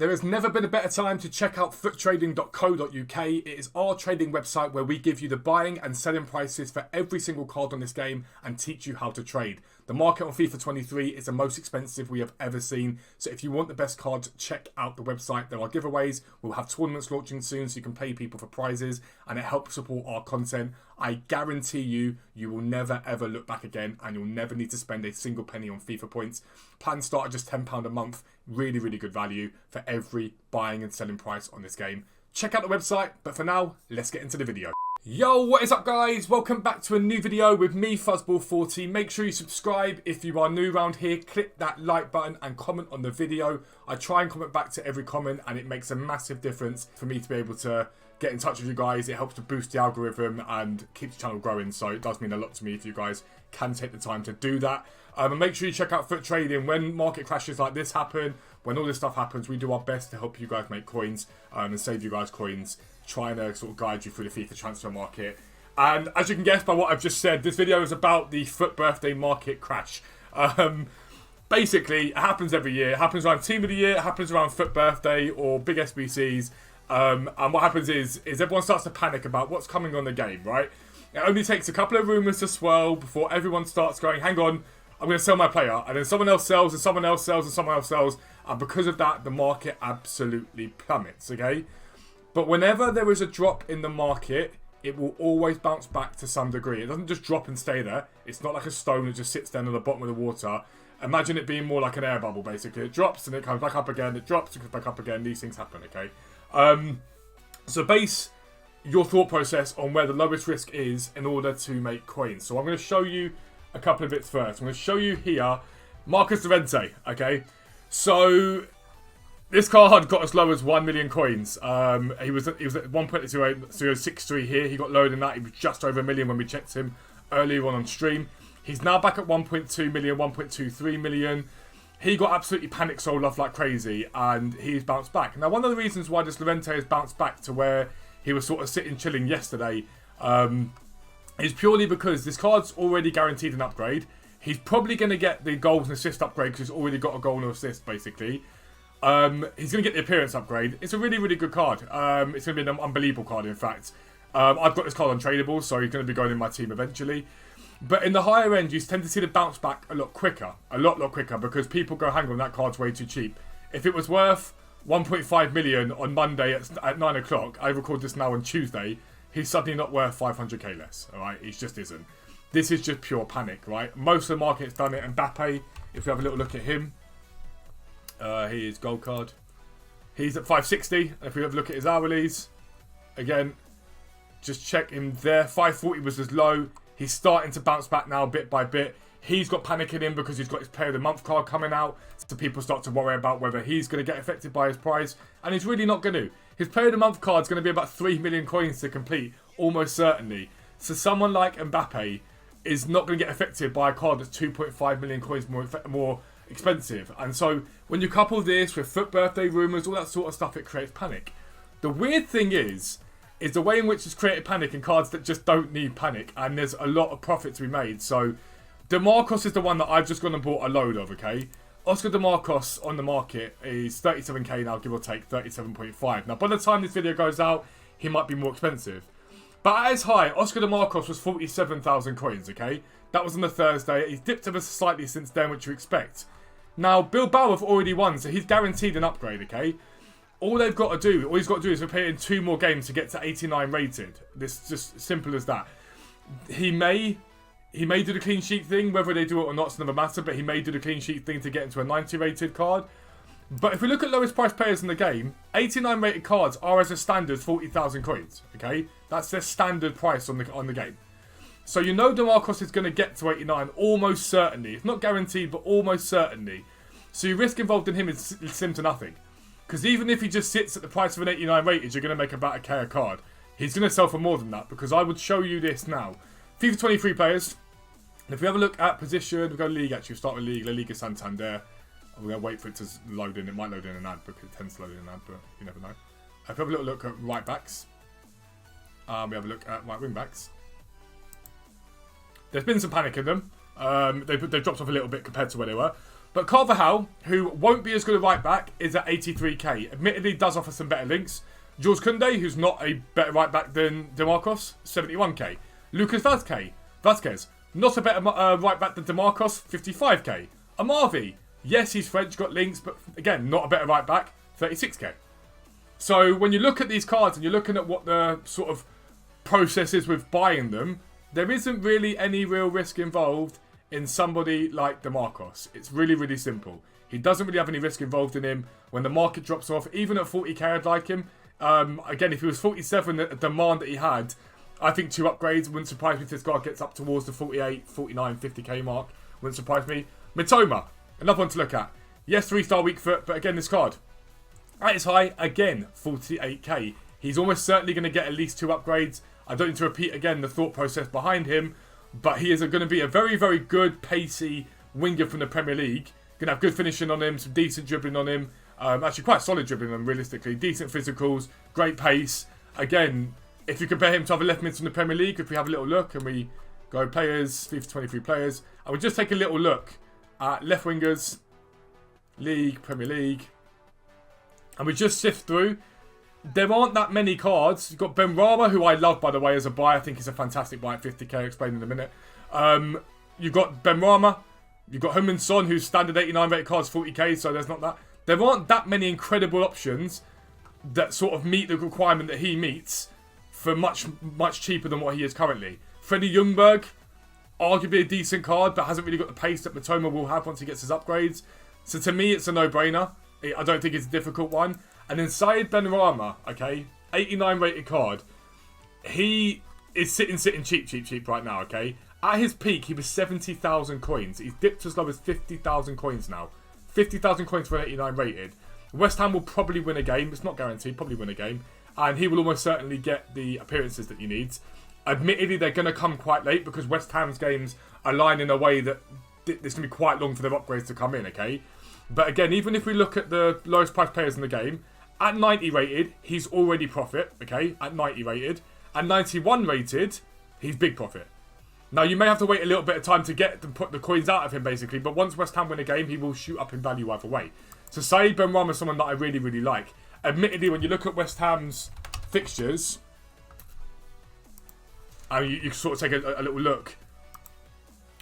There has never been a better time to check out futtrading.co.uk. It is our trading website where we give you the buying and selling prices for every single card on this game and teach you how to trade. The market on FIFA 23 is the most expensive we have ever seen. So if you want the best cards, check out the website. There are giveaways. We'll have tournaments launching soon so you can pay people for prizes and it helps support our content. I guarantee you, you will never ever look back again and you'll never need to spend a single penny on FIFA points. Plans start at just £10 a month. Really, really good value for every buying and selling price on this game. Check out the website, but for now, let's get into the video. Yo, what is up guys? Welcome back to a new video with me, Fuzzball40. Make sure you subscribe if you are new around here. Click that like button and comment on the video. I try and comment back to every comment and it makes a massive difference for me to be able to get in touch with you guys. It helps to boost the algorithm and keep the channel growing, so it does mean a lot to me if you guys can take the time to do that. And make sure you check out FUT Trading. When market crashes like this happen, when all this stuff happens, we do our best to help you guys make coins and save you guys coins, trying to sort of guide you through the FIFA transfer market. And as you can guess by what I've just said, this video is about the FUT Birthday market crash. Basically, it happens every year. It happens around Team of the Year, it happens around FUT Birthday or big SBCs. And what happens is everyone starts to panic about what's coming on the game, right? It only takes a couple of rumours to swirl before everyone starts going, hang on, I'm going to sell my player. And then someone else sells, and someone else sells, and someone else sells. And because of that, the market absolutely plummets, okay? But whenever there is a drop in the market, it will always bounce back to some degree. It doesn't just drop and stay there. It's not like a stone that just sits down at the bottom of the water. Imagine it being more like an air bubble, basically. It drops and it comes back up again. It drops and comes back up again. These things happen, okay? So base your thought process on where the lowest risk is in order to make coins. So I'm going to show you a couple of bits first. I'm going to show you here Marcus Llorente, okay? So this card got as low as 1 million coins. He was at 1.063 here. He got lower than that. He was just over a million when we checked him earlier on stream. He's now back at 1.2 million, 1.23 million. He got absolutely panic sold off like crazy and he's bounced back. Now, one of the reasons why this Llorente has bounced back to where he was sort of sitting chilling yesterday is purely because this card's already guaranteed an upgrade. He's probably going to get the goals and assist upgrade because he's already got a goal and assist, basically. He's going to get the appearance upgrade. It's a really, really good card. It's going to be an unbelievable card, in fact. I've got this card untradeable, so he's going to be going in my team eventually. But in the higher end, you tend to see the bounce back a lot quicker. A lot quicker, because people go, hang on, that card's way too cheap. If it was worth 1.5 million on Monday at 9 o'clock, I record this now on Tuesday, he's suddenly not worth 500k less, alright? He just isn't. This is just pure panic, right? Most of the market's done it. Mbappe, if we have a little look at him, he is gold card. He's at 560. If we have a look at his hourlies, again, just check him there. 540 was as low. He's starting to bounce back now bit by bit. He's got panic in him because he's got his Player of the Month card coming out. So people start to worry about whether he's going to get affected by his price. And he's really not going to. His Player of the Month card is going to be about 3 million coins to complete, almost certainly. So someone like Mbappe is not going to get affected by a card that's 2.5 million coins more expensive. And so when you couple this with FUT Birthday rumours, all that sort of stuff, it creates panic. The weird thing is the way in which it's created panic in cards that just don't need panic. And there's a lot of profit to be made. So DeMarcos is the one that I've just gone and bought a load of, okay? Oscar DeMarcos on the market is 37k now, give or take, 37.5. Now, by the time this video goes out, he might be more expensive. But at his high, Oscar DeMarcos was 47,000 coins, okay? That was on the Thursday. He's dipped ever slightly since then, which you expect. Now, Bilbao have already won, so he's guaranteed an upgrade, okay? All he's got to do is repeat in 2 more games to get to 89 rated. This is just simple as that. He may do the clean sheet thing, whether they do it or not, it's another matter, but he may do the clean sheet thing to get into a 90 rated card. But if we look at lowest price players in the game, 89 rated cards are as a standard 40,000 coins, okay? That's their standard price on the game. So you know DeMarcos is going to get to 89, almost certainly. It's not guaranteed, but almost certainly. So your risk involved in him is slim to nothing. Because even if he just sits at the price of an 89 rated, you're going to make about a K a card. He's going to sell for more than that, because I would show you this now. FIFA 23 players. And if we have a look at position, we'll go League actually. We'll start with League, La Liga Santander. We're going to wait for it to load in. It might load in an ad, because it tends to load in an ad, but you never know. If we have a little look at right backs. We have a look at right wing backs. There's been some panic in them. They've dropped off a little bit compared to where they were. But Carvajal, who won't be as good a right back, is at 83k. Admittedly, does offer some better links. Jules Koundé, who's not a better right back than DeMarcos, 71k. Lucas Vazquez, not a better right back than DeMarcos, 55k. Amavi, yes, he's French, got links, but again, not a better right back, 36k. So when you look at these cards and you're looking at what the sort of process is with buying them, there isn't really any real risk involved in somebody like DeMarcos. It's really, really simple. He doesn't really have any risk involved in him. When the market drops off, even at 40k, I'd like him. Again, if he was 47, the demand that he had, I think 2 upgrades wouldn't surprise me if this guy gets up towards the 48, 49, 50k mark. Wouldn't surprise me. Mitoma, another one to look at. Yes, 3-star weak foot, but again, this card, at its high, again, 48k. He's almost certainly going to get at least 2 upgrades. I don't need to repeat again the thought process behind him, but he is going to be a very, very good, pacey winger from the Premier League. Going to have good finishing on him, some decent dribbling on him. Actually, quite solid dribbling on him, realistically. Decent physicals, great pace. Again, if you compare him to other left mids from the Premier League, if we have a little look and we go players, FIFA 23 players, and we just take a little look at left wingers, League, Premier League, and we just sift through, there aren't that many cards. You've got Benrahma, who I love, by the way, as a buy. I think he's a fantastic buy at 50k. I'll explain in a minute. You've got Benrahma. You've got Heung-min Son, who's standard 89 rated cards, 40k, so there's not that. There aren't that many incredible options that sort of meet the requirement that he meets for much, much cheaper than what he is currently. Freddie Ljungberg, arguably a decent card, but hasn't really got the pace that Mitoma will have once he gets his upgrades. So to me, it's a no-brainer. I don't think it's a difficult one. And then Said Benrahma, okay, 89 rated card. He is sitting cheap right now, okay? At his peak, he was 70,000 coins. He's dipped as low as 50,000 coins now. 50,000 coins for an 89 rated. West Ham will probably win a game. It's not guaranteed, probably win a game. And he will almost certainly get the appearances that he needs. Admittedly, they're going to come quite late because West Ham's games align in a way that it's going to be quite long for their upgrades to come in, okay? But again, even if we look at the lowest price players in the game, at 90 rated, he's already profit, okay? At 90 rated. At 91 rated, he's big profit. Now, you may have to wait a little bit of time to put the coins out of him, basically. But once West Ham win a game, he will shoot up in value either way. So Said Benrahma is someone that I really, really like. Admittedly, when you look at West Ham's fixtures, and you sort of take a little look.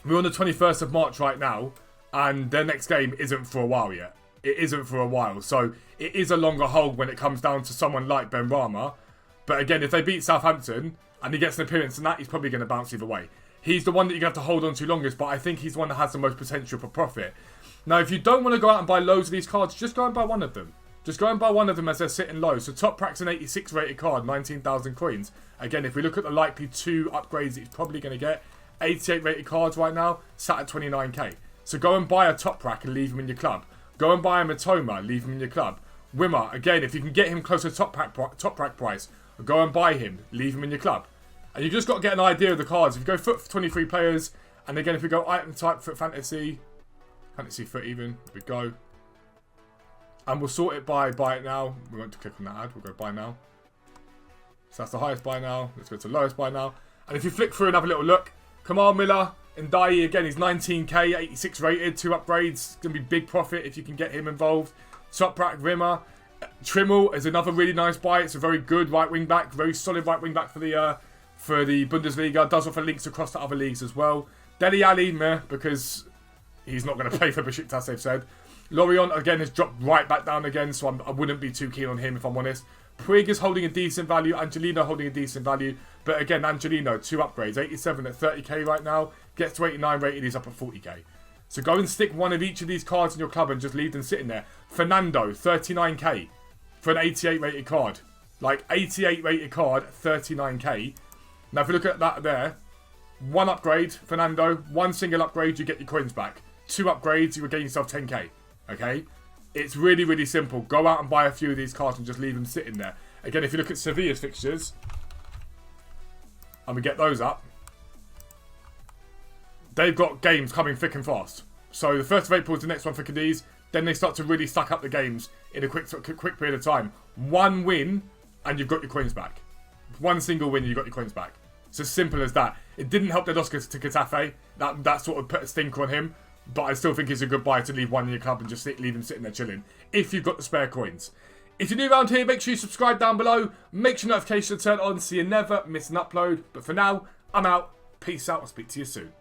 We're on the 21st of March right now, and their next game isn't for a while yet. It isn't for a while. So it is a longer hold when it comes down to someone like Benrahma. But again, if they beat Southampton and he gets an appearance in that, he's probably going to bounce either way. He's the one that you're going to have to hold on to longest, but I think he's the one that has the most potential for profit. Now, if you don't want to go out and buy loads of these cards, just go and buy one of them. Just go and buy one of them as they're sitting low. So Top Prax's an 86 rated card, 19,000 coins. Again, if we look at the likely 2 upgrades he's probably going to get, 88 rated cards right now, sat at 29k. So go and buy a Top Prax and leave him in your club. Go and buy a Mitoma, leave him in your club. Wimmer, again, if you can get him close to Top Prax price, go and buy him, leave him in your club. And you just got to get an idea of the cards. If you go FUT for 23 players, and again, if we go item type FUT fantasy FUT even, we go. And we'll sort it by buy it now. We won't click on that ad, we'll go buy now. So that's the highest buy now. Let's go to lowest buy now. And if you flick through and have a little look, Kamal Miller, Ndiaye, again, he's 19k, 86 rated, 2 upgrades. It's going to be big profit if you can get him involved. Toprak, Rimmer. Trimmel is another really nice buy. It's a very good right wing back, very solid right wing back for the Bundesliga. Does offer links across to other leagues as well. Dele Alli, meh, because he's not going to play for Besiktas, they've said. Lorient, again, has dropped right back down again, so I wouldn't be too keen on him if I'm honest. Puig is holding a decent value. Angelino holding a decent value. But again, Angelino, 2 upgrades. 87 at 30k right now. Gets to 89 rated, he's up at 40k. So go and stick one of each of these cards in your club and just leave them sitting there. Fernando, 39k for an 88 rated card. Like, 88 rated card, 39k. Now, if you look at that there, 1 upgrade, Fernando. 1 single upgrade, you get your coins back. 2 upgrades, you will gain yourself 10k. Okay? It's really, really simple. Go out and buy a few of these cards and just leave them sitting there. Again, if you look at Sevilla's fixtures, and we get those up, they've got games coming thick and fast. So the 1st of April is the next one for Cadiz. Then they start to really stack up the games in a quick period of time. 1 win, and you've got your coins back. 1 single win, you got your coins back. It's as simple as that. It didn't help their loss to Getafe. That sort of put a stinker on him. but I still think it's a good buy to leave one in your club and just leave them sitting there chilling if you've got the spare coins. If you're new around here, make sure you subscribe down below. Make sure notifications are turned on so you never miss an upload. But for now, I'm out. Peace out. I'll speak to you soon.